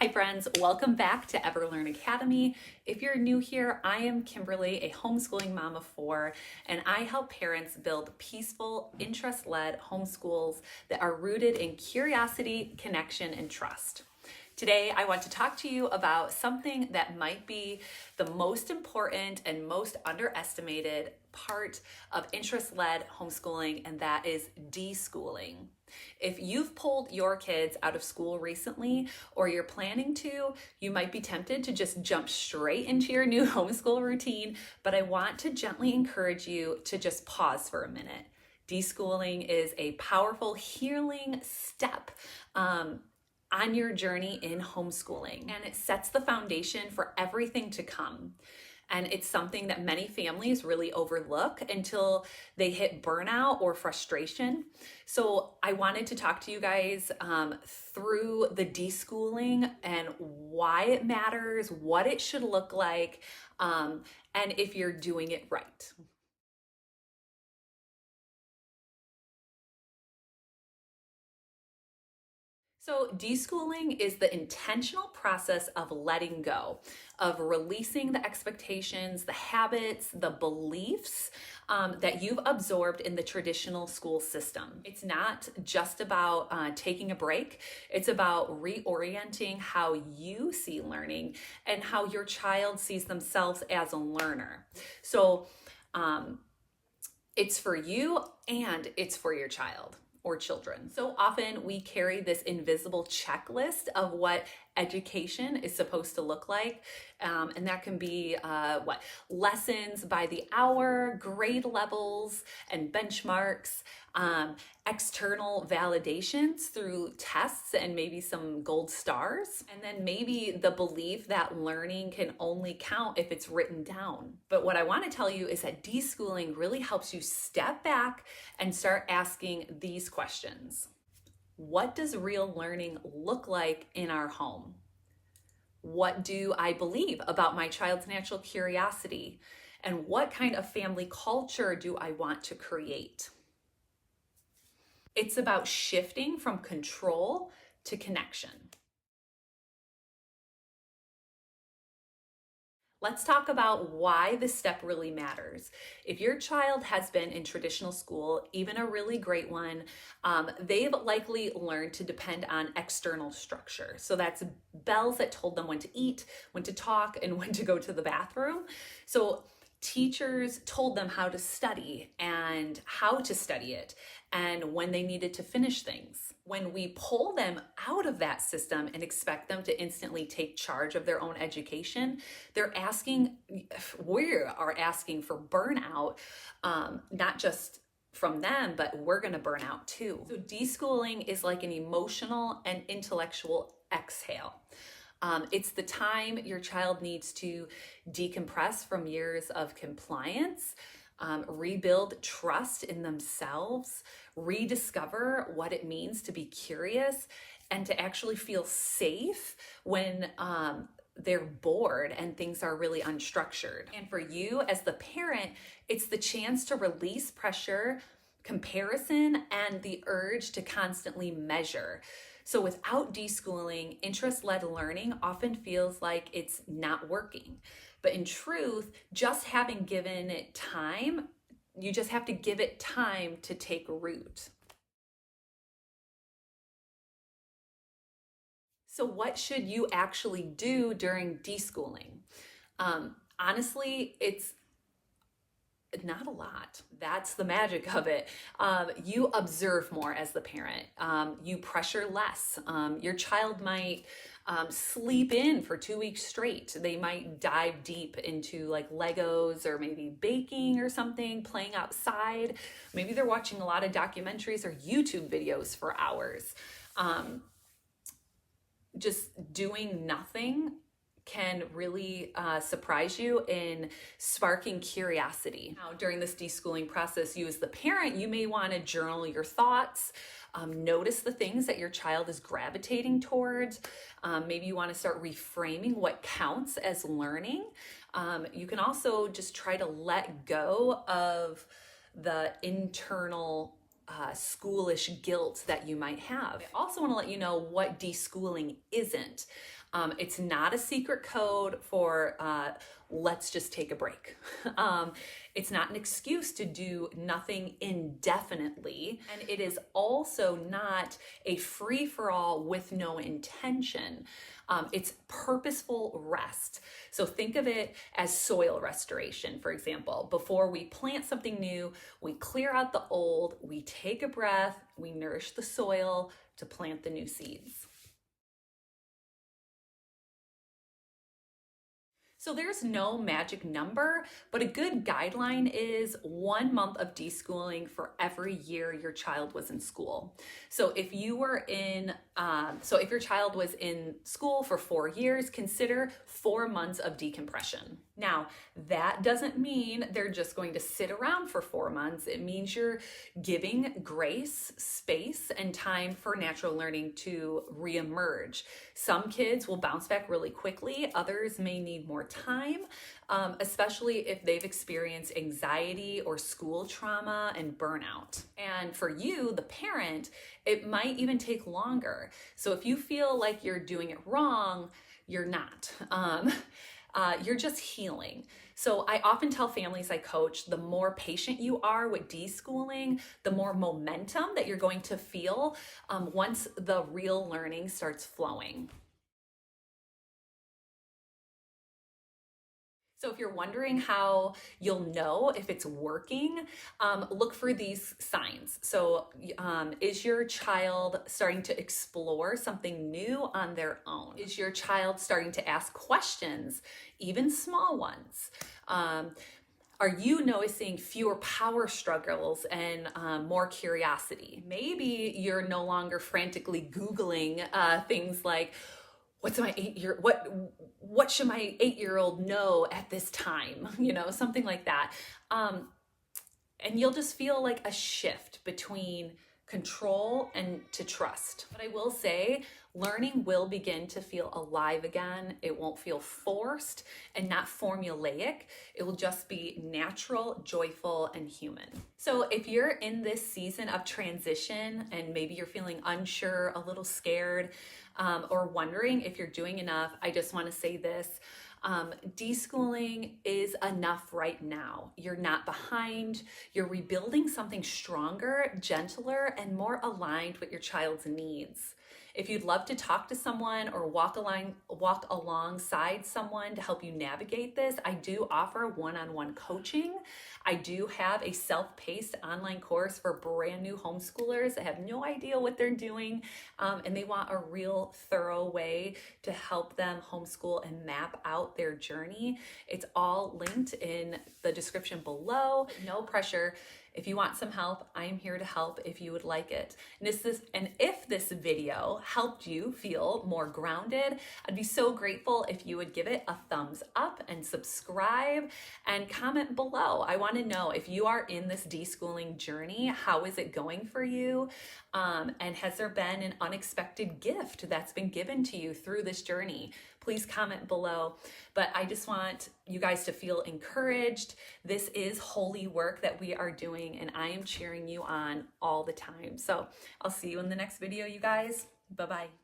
Hi friends, welcome back to Everlearn Academy. If you're new here, I am Kimberly, a homeschooling mom of four, and I help parents build peaceful, interest-led homeschools that are rooted in curiosity, connection, and trust. Today, I want to talk to you about something that might be the most important and most underestimated part of interest-led homeschooling, and that is deschooling. If you've pulled your kids out of school recently or you're planning to, you might be tempted to just jump straight into your new homeschool routine, but I want to gently encourage you to just pause for a minute. Deschooling is a powerful healing step on your journey in homeschooling, and it sets the foundation for everything to come. And it's something that many families really overlook until they hit burnout or frustration. So I wanted to talk to you guys through the deschooling and why it matters, what it should look like, and if you're doing it right. So deschooling is the intentional process of letting go, of releasing the expectations, the habits, the beliefs that you've absorbed in the traditional school system. It's not just about taking a break. It's about reorienting how you see learning and how your child sees themselves as a learner. So it's for you and it's for your child or children. So often we carry this invisible checklist of what education is supposed to look like. And that can be lessons by the hour, grade levels and benchmarks, external validations through tests and maybe some gold stars. And then maybe the belief that learning can only count if it's written down. But what I want to tell you is that deschooling really helps you step back and start asking these questions. What does real learning look like in our home? What do I believe about my child's natural curiosity? And what kind of family culture do I want to create? It's about shifting from control to connection. Let's talk about why this step really matters. If your child has been in traditional school, even a really great one, they've likely learned to depend on external structure. So that's bells that told them when to eat, when to talk, and when to go to the bathroom. So teachers told them how to study and how to study it and when they needed to finish things. When we pull them out of that system and expect them to instantly take charge of their own education, we are asking for burnout, not just from them, but we're going to burn out too. So deschooling is like an emotional and intellectual exhale. It's the time your child needs to decompress from years of compliance, rebuild trust in themselves, rediscover what it means to be curious, and to actually feel safe when they're bored and things are really unstructured. And for you as the parent, it's the chance to release pressure, comparison, and the urge to constantly measure. So without deschooling, interest-led learning often feels like it's not working. But in truth, just having given it time, you just have to give it time to take root. So what should you actually do during deschooling? Honestly, it's not a lot. That's the magic of it. You observe more as the parent. You pressure less. Your child might sleep in for 2 weeks straight. They might dive deep into like Legos or maybe baking or something, playing outside. Maybe they're watching a lot of documentaries or YouTube videos for hours. Just doing nothing can really surprise you in sparking curiosity. Now, during this deschooling process, you as the parent, you may want to journal your thoughts, notice the things that your child is gravitating towards. Maybe you want to start reframing what counts as learning. You can also just try to let go of the internal schoolish guilt that you might have. I also want to let you know what deschooling isn't. It's not a secret code for let's just take a break. It's not an excuse to do nothing indefinitely. And it is also not a free-for-all with no intention. It's purposeful rest. So think of it as soil restoration, for example. Before we plant something new, we clear out the old, we take a breath, we nourish the soil to plant the new seeds. So there's no magic number, but a good guideline is 1 month of deschooling for every year your child was in school. So if you were if your child was in school for 4 years, consider 4 months of decompression. Now, that doesn't mean they're just going to sit around for 4 months. It means you're giving grace, space, and time for natural learning to reemerge. Some kids will bounce back really quickly. Others may need more time, especially if they've experienced anxiety or school trauma and burnout. And for you, the parent, it might even take longer. So if you feel like you're doing it wrong, you're not. You're just healing. So I often tell families I coach, the more patient you are with deschooling, the more momentum that you're going to feel once the real learning starts flowing. So if you're wondering how you'll know if it's working, look for these signs. So is your child starting to explore something new on their own? Is your child starting to ask questions, even small ones? Are you noticing fewer power struggles and more curiosity? Maybe you're no longer frantically Googling things like, what should my 8-year-old know at this time? Something like that. And you'll just feel like a shift between control and to trust. But I will say, learning will begin to feel alive again. It won't feel forced and not formulaic. It will just be natural, joyful, and human. So if you're in this season of transition and maybe you're feeling unsure, a little scared, or wondering if you're doing enough, I just want to say this. Deschooling is enough right now. You're not behind. You're rebuilding something stronger, gentler, and more aligned with your child's needs. If you'd love to talk to someone or walk alongside someone to help you navigate this, I do offer one-on-one coaching. I do have a self-paced online course for brand new homeschoolers that have no idea what they're doing, and they want a real thorough way to help them homeschool and map out their journey. It's all linked in the description below. No pressure. If you want some help, I am here to help if you would like it. And if this video helped you feel more grounded, I'd be so grateful if you would give it a thumbs up and subscribe and comment below. I want to know if you are in this deschooling journey, how is it going for you? And has there been an unexpected gift that's been given to you through this journey? Please comment below. But I just want you guys to feel encouraged. This is holy work that we are doing, and I am cheering you on all the time. So I'll see you in the next video, you guys. Bye-bye.